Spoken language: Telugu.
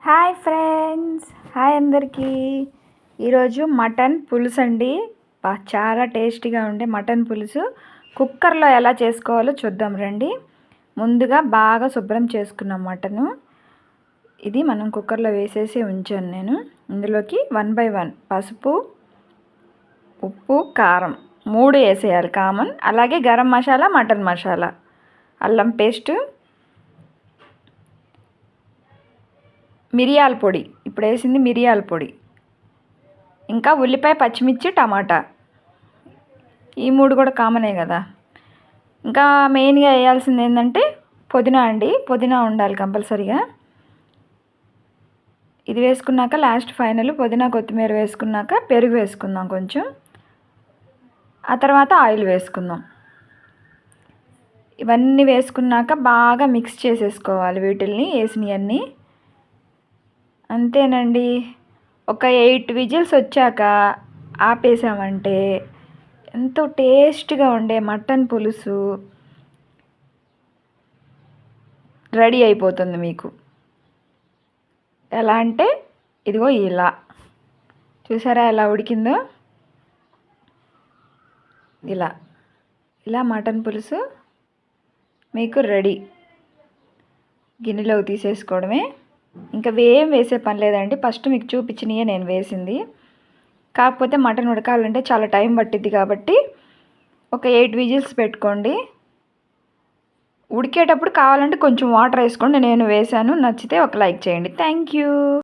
హాయ్ ఫ్రెండ్స్, హాయ్ అందరికీ. ఈరోజు మటన్ పులుసు అండి. చాలా టేస్టీగా ఉండే మటన్ పులుసు కుక్కర్లో ఎలా చేసుకోవాలో చూద్దాం రండి. ముందుగా బాగా శుభ్రం చేసుకున్నాం మటను. ఇది మనం కుక్కర్లో వేసేసి ఉంచాను నేను. ఇందులోకి 1 by 1 పసుపు, ఉప్పు, కారం 3 వేసేయాలి కామన్. అలాగే గరం మసాలా, మటన్ మసాలా, అల్లం పేస్టు, మిరియాల పొడి, ఇప్పుడు వేసింది మిరియాల పొడి, ఇంకా ఉల్లిపాయ, పచ్చిమిర్చి, టమాటా, ఈ 3 కూడా కామనే కదా. ఇంకా మెయిన్గా వేయాల్సింది ఏంటంటే పుదీనా అండి. పుదీనా ఉండాలి కంపల్సరీగా. ఇది వేసుకున్నాక లాస్ట్ ఫైనల్ పుదీనా, కొత్తిమీర వేసుకున్నాక పెరుగు వేసుకుందాం కొంచెం. ఆ తర్వాత ఆయిల్ వేసుకుందాం. ఇవన్నీ వేసుకున్నాక బాగా మిక్స్ చేసేసుకోవాలి వీటిల్ని, వేసినవన్నీ. అంతేనండి. ఒక 8 విజిల్స్ వచ్చాక ఆపేసామంటే ఎంతో టేస్ట్గా ఉండే మటన్ పులుసు రెడీ అయిపోతుంది మీకు. ఎలా అంటే ఇదిగో ఇలా చూసారా ఎలా ఉడికిందో. ఇలా ఇలా మటన్ పులుసు మీకు రెడీ. గిన్నెలోకి తీసేసుకోవడమే. ఇంకా ఏం వేసే పని లేదండి. ఫస్ట్ మీకు చూపించినయే నేను వేసింది. కాకపోతే మటన్ ఉడకాలంటే చాలా టైం పట్టిద్ది కాబట్టి ఒక 8 విజిల్స్ పెట్టుకోండి. ఉడికేటప్పుడు కావాలంటే కొంచెం వాటర్ వేసుకోండి. నేను వేసాను. నచ్చితే ఒక లైక్ చేయండి. Thank you.